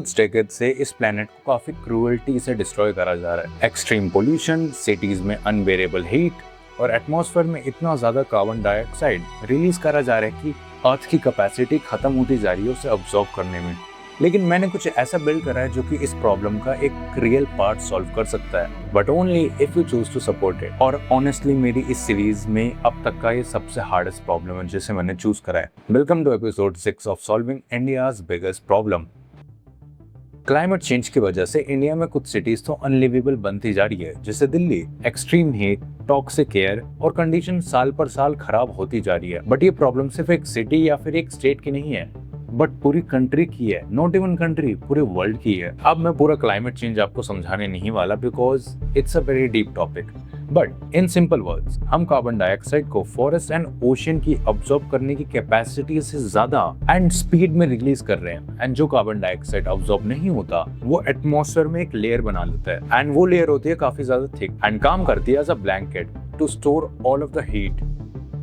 कुछ डेकेड से इस प्लेनेट को काफी क्रूअल्टी से डिस्ट्रॉय करा जा रहा है। एक्सट्रीम पोल्यूशन, सिटीज में अनबेरेबल हीट और एटमॉस्फेयर में इतना ज्यादा कार्बन डाइऑक्साइड रिलीज करा जा रहा है कि अर्थ की कैपेसिटी खत्म होती जा रही है उसे अब्सॉर्ब करने में। लेकिन मैंने कुछ ऐसा बिल्ड करा है जो कि इस प्रॉब्लम का एक रियल पार्ट सॉल्व कर सकता है, but only if you choose to support it. और ऑनेस्टली मेरी इस सीरीज में अब तक का ये सबसे हार्डेस्ट प्रॉब्लम है जिसे मैंने चूज करा है। Welcome to episode 6 of solving India's biggest problem. Climate change की वजह से इंडिया में कुछ सिटीज तो अनलिवेबल बनती जा रही है, जैसे Delhi. Extreme heat, toxic air और कंडीशन साल पर साल खराब होती जा रही है। बट ये प्रॉब्लम सिर्फ एक सिटी या फिर एक स्टेट की नहीं है, बट पूरी कंट्री की है। नॉट इवन कंट्री, पूरे वर्ल्ड की है। अब मैं पूरा क्लाइमेट चेंज आपको समझाने नहीं वाला because it's a very deep topic, but in simple words हम कार्बन डाइऑक्साइड को फॉरेस्ट एंड ओशन की अब्सॉर्ब करने की कैपेसिटी से ज्यादा एंड स्पीड में रिलीज कर रहे हैं। एंड जो कार्बन डाइऑक्साइड अब्सॉर्ब नहीं होता वो एटमॉस्फेयर में एक लेयर बना लेता है, एंड वो लेयर होती है काफी ज्यादा थिक एंड काम करती है as a blanket to store all of the heat.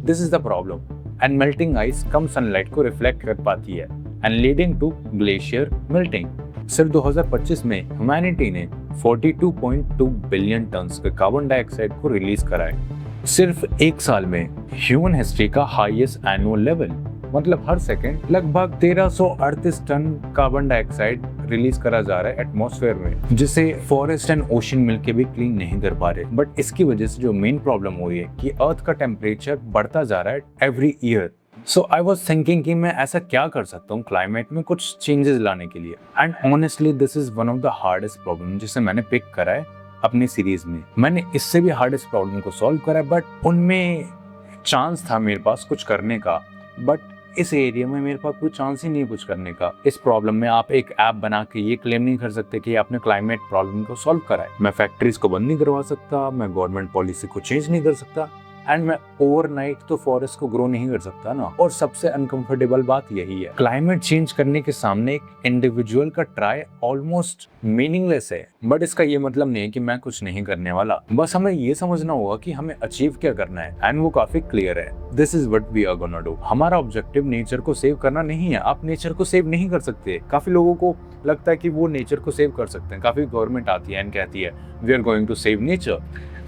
This is the problem. And melting ice कम सनलाइट को रिफ्लेक्ट कर पाती है and leading to glacier melting. सिर्फ 2025 में ह्यूमैनिटी ने 42.2 बिलियन टन्स के कार्बन डाइऑक्साइड को रिलीज करा है। सिर्फ एक साल में ह्यूमन हिस्ट्री का हाईएस्ट एनुअल लेवल, मतलब हर सेकंड लगभग 1338 टन कार्बन डाइऑक्साइड रिलीज करा जा रहा है एटमॉस्फेयर में, जिसे फॉरेस्ट एंड ओशन मिलके भी क्लीन नहीं कर पा रहे। बट इसकी वजह से जो मेन प्रॉब्लम हुई है कि अर्थ का टेम्परेचर बढ़ता जा रहा है every year. So I was thinking कि मैं ऐसा क्या कर सकता हूँ क्लाइमेट में कुछ चेंजेस लाने के लिए। And honestly this is one of the hardest problem जिसे मैंने पिक करा है अपनी सीरीज में। मैंने इससे भी हार्डेस्ट प्रॉब्लम को सॉल्व करा है, बट उनमें चांस था मेरे पास कुछ करने का, बट इस एरिया में मेरे पास कोई चांस ही नहीं कुछ करने का। इस प्रॉब्लम में आप एक ऐप बना के ये क्लेम नहीं कर सकते कि आपने क्लाइमेट प्रॉब्लम को सॉल्व करा है। मैं फैक्ट्रीज को बंद नहीं करवा सकता, मैं गवर्नमेंट पॉलिसी को चेंज नहीं कर सकता, एंड मैं ओवरनाइट तो फॉरेस्ट को ग्रो नहीं कर सकता ना। और सबसे अनकंफर्टेबल बात यही है, क्लाइमेट चेंज करने के सामने एक इंडिविजुअल का ट्राई ऑलमोस्ट मीनिंगलेस है। बट इसका ये मतलब नहीं है कि मैं कुछ नहीं करने वाला, बस हमें ये समझना होगा कि हमें अचीव क्या करना है, एंड वो काफी क्लियर है। This is what we are gonna do. हमारा ऑब्जेक्टिव नेचर को सेव करना नहीं है। आप नेचर को सेव नहीं कर सकते। काफी लोगों को लगता है कि वो नेचर को सेव कर सकते हैं। काफी गवर्नमेंट आती है एंड कहती है we are going to save nature.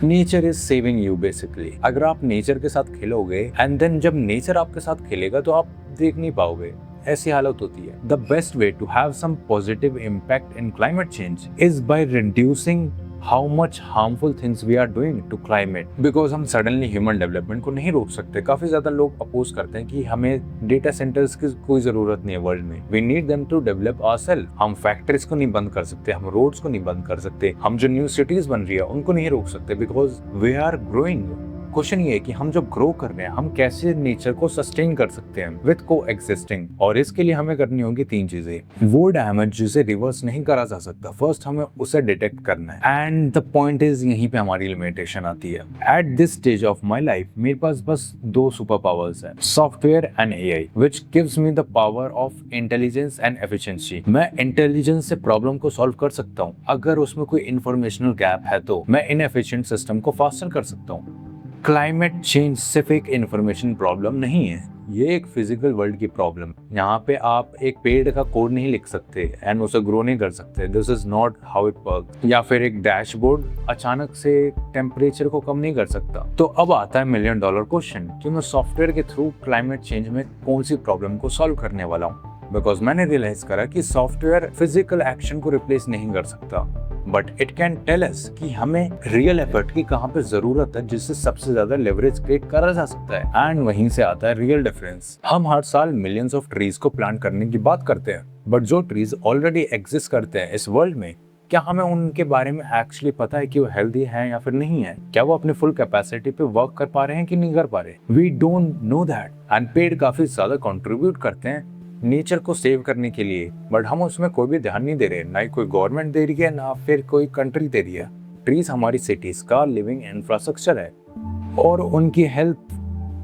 Nature is saving you basically. अगर आप नेचर के साथ खेलोगे एंड देन जब नेचर आपके साथ खेलेगा तो आप देख नहीं पाओगे, ऐसी हालत होती है। The best way to have some positive impact in climate change is by reducing how much harmful things we are doing to climate. Because हम सडनली ह्यूमन डेवलपमेंट को नहीं रोक सकते। काफी ज्यादा लोग अपोज करते हैं कि हमें डेटा सेंटर्स की कोई जरूरत नहीं है वर्ल्ड में, we need them to develop ourself. हम फैक्ट्रीज को नहीं बंद कर सकते, हम रोड्स को नहीं बंद कर सकते, हम जो न्यू सिटीज बन रही है उनको नहीं रोक सकते, because we are growing. Question ये है कि हम जो ग्रो कर रहे हैं हम कैसे नेचर को सस्टेन कर सकते हैं विद को एक्सिस्टिंग। और इसके लिए हमें करनी होगी 3 चीजें। वो डैमेज जिसे रिवर्स नहीं करा जा सकता, फर्स्ट हमें उसे डिटेक्ट करना है। एंड द पॉइंट इज यहीं पे हमारी लिमिटेशन आती है। At this stage of my life मेरे पास बस 2 सुपर पावर्स है, software and AI, which gives me the power of intelligence and efficiency. मैं इंटेलिजेंस से प्रॉब्लम को सॉल्व कर सकता हूँ। अगर उसमें कोई इंफॉर्मेशनल गैप है तो मैं इनएफिशिएंट सिस्टम को फास्टर कर सकता हूँ। क्लाइमेट चेंज सिर्फ एक इंफॉर्मेशन प्रॉब्लम नहीं है, ये एक फिजिकल वर्ल्ड की प्रॉब्लम। यहाँ पे आप एक पेड़ का कोड नहीं लिख सकते एंड उसे ग्रो नहीं कर सकते। This is not how it work. या फिर एक डैशबोर्ड अचानक से टेम्परेचर को कम नहीं कर सकता। तो अब आता है $1 मिलियन क्वेश्चन कि मैं सॉफ्टवेयर के थ्रू क्लाइमेट चेंज में कौन सी प्रॉब्लम को सॉल्व करने वाला हूँ। बिकॉज मैंने रियलाइज करा कि सॉफ्टवेयर फिजिकल एक्शन को रिप्लेस नहीं कर सकता, but it can tell us कि हमें रियल एफर्ट की कहाँ पे जरूरत है जिससे सबसे ज्यादा लेवरेज क्रिएट करा जा सकता है। एंड वहीं से आता है रियल डिफरेंस। हम हर साल मिलियंस ऑफ ट्रीज को प्लांट करने की बात करते हैं, बट जो ट्रीज ऑलरेडी एग्जिस्ट करते हैं इस वर्ल्ड में, क्या हमें उनके बारे में एक्चुअली पता है कि वो हेल्दी है या फिर नहीं है? क्या वो अपने फुल कैपेसिटी पे वर्क कर पा रहे हैं कि नहीं कर पा रहे? We don't know that. And पेड़ काफी ज्यादा कंट्रीब्यूट करते हैं नेचर को सेव करने के लिए, बट हम उसमें कोई भी ध्यान नहीं दे रहे। ना ही कोई गवर्नमेंट दे रही है, ना फिर कोई कंट्री दे रही है। ट्रीज हमारी सिटीज का लिविंग इंफ्रास्ट्रक्चर है और उनकी हेल्थ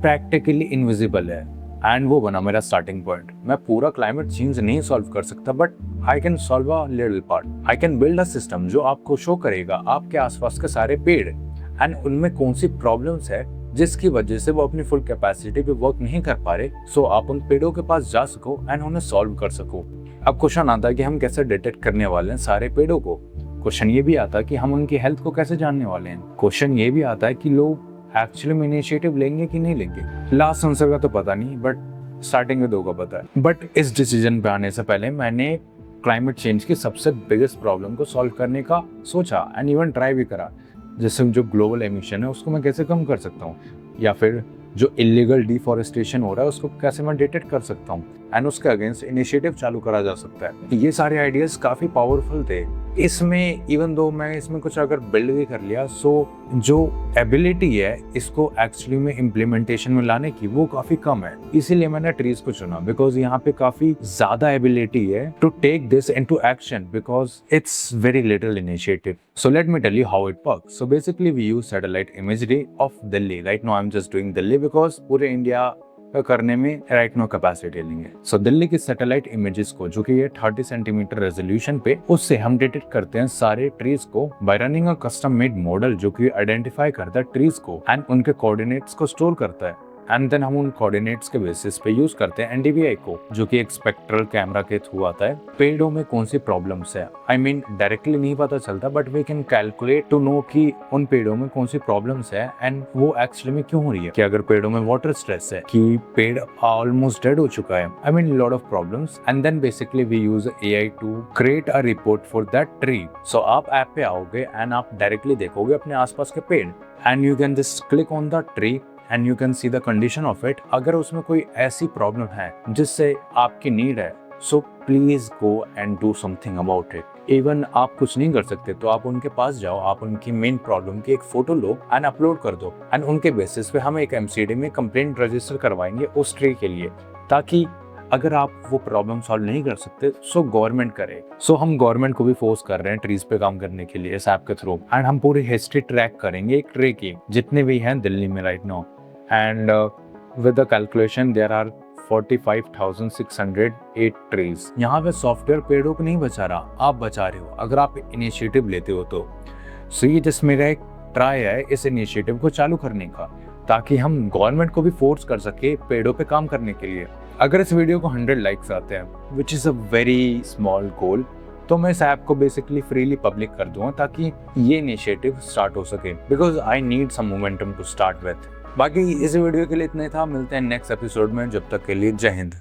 प्रैक्टिकली इनविजिबल है। एंड वो बना मेरा स्टार्टिंग पॉइंट। मैं पूरा क्लाइमेट चेंज नहीं सॉल्व कर सकता, but I can solve a little part. I can build a system जो आपको शो करेगा आपके आसपास के सारे पेड़ एंड उनमें कौन सी प्रॉब्लम्स है जिसकी वजह से वो अपनी फुल कैपेसिटी पे वर्क नहीं कर पा रहे। सो आप उन पेड़ों के पास जा सको एंड उन्हें सॉल्व कर सको। अब क्वेश्चन आता है कि हम कैसे डिटेक्ट करने वाले हैं सारे पेड़ों को। क्वेश्चन ये भी आता है कि हम उनकी हेल्थ को कैसे जानने वाले हैं। क्वेश्चन ये भी आता है कि लोग एक्चुअली में इनिशिएटिव लेंगे कि नहीं लेंगे। लास्ट आंसर का तो पता नहीं, बट स्टार्टिंग में 2 का पता है। बट इस डिसीजन पे आने से पहले मैंने क्लाइमेट चेंज की सबसे बिगेस्ट प्रॉब्लम को सॉल्व करने का सोचा एंड इवन ट्राई भी करा। जैसे जो ग्लोबल एमिशन है उसको मैं कैसे कम कर सकता हूँ, या फिर जो इलीगल डिफॉरेस्टेशन हो रहा है उसको कैसे मैं डिटेक्ट कर सकता हूँ एंड उसके अगेंस्ट इनिशिएटिव चालू करा जा सकता है। ये सारे आइडियाज काफी पावरफुल थे। इसमें इवन दो मैं इसमें कुछ अगर बिल्ड भी कर लिया, सो जो एबिलिटी है इसको एक्चुअली में इम्प्लीमेंटेशन में लाने की वो काफी कम है। इसीलिए मैंने ट्रीज को चुना, बिकॉज यहाँ पे काफी ज्यादा एबिलिटी है to take this into action, because it's very little initiative. So let me tell you how it works. So basically we use satellite imagery of Delhi. Right now I'm just doing Delhi because पूरे India का करने में right now capacity नहीं है। So Delhi की satellite images को, जो कि ये 30 सेंटीमीटर रेजोल्यूशन पे, उससे हम डिटेक्ट करते हैं सारे ट्रीज को bye running a custom made model जो कि आइडेंटिफाई करता है ट्रीज को एंड उनके कोऑर्डिनेट्स को स्टोर करता है। एंड देन हम उन कोऑर्डिनेट्स के बेसिस पे यूज करते हैं NDVI को, जो कि एक स्पेक्ट्रल कैमरा के थ्रू आता है। पेड़ों में कौन सी प्रॉब्लम्स है, आई मीन डायरेक्टली नहीं पता चलता, but we can calculate to know कि उन पेड़ों में कौन सी प्रॉब्लम्स है एंड वो एक्चुअली में क्यों हो रही है। कि अगर पेड़ों में वाटर स्ट्रेस है, कि पेड़ ऑलमोस्ट डेड हो चुका है, I mean lot of problems. And then basically we use AI to create a report for that tree. So आप ऐप पे आओगे एंड आप डायरेक्टली देखोगे अपने आसपास के पेड़ and you can just click on the tree and you can see the condition of it. अगर उसमें कोई ऐसी प्रॉब्लम है जिससे आपकी नीड है, so please go and do something about it. Even आप कुछ नहीं कर सकते तो आप उनके पास जाओ, आप उनकी मेन प्रॉब्लम की एक फोटो लो एंड अपलोड कर दो एंड उनके बेसिस पे हम एक MCD में कंप्लेंट रजिस्टर करवाएंगे उस ट्री के लिए, ताकि अगर आप वो प्रॉब्लम सॉल्व नहीं कर सकते सो गवर्नमेंट करे। सो हम गवर्नमेंट को भी फोर्स कर रहे हैं ट्रीज पे काम करने के लिए इस ऐप के थ्रू। एंड हम पूरी हिस्ट्री ट्रैक करेंगे एक ट्री की, जितने भी हैं दिल्ली में right now. And with the calculation there are 45,608 trees. यहाँ पे सॉफ्टवेयर पेड़ों को नहीं बचा रहा, आप बचा रहे हो अगर आप इनिशिएटिव लेते हो तो। सो ये जस्ट मेरा एक ट्राई है इस इनिशिएटिव को चालू करने का, ताकि हम गवर्नमेंट को भी फोर्स कर सके पेड़ों पे काम करने के लिए। अगर इस वीडियो को 100 लाइक्स आते हैं, which is a very small goal, तो मैं इस ऐप को बेसिकली फ्रीली पब्लिक कर दूंगा ताकि ये इनिशिएटिव स्टार्ट हो सके, because I need some momentum to start with. बाकी इस वीडियो के लिए इतना ही था। मिलते हैं नेक्स्ट एपिसोड में, जब तक के लिए जय हिंद।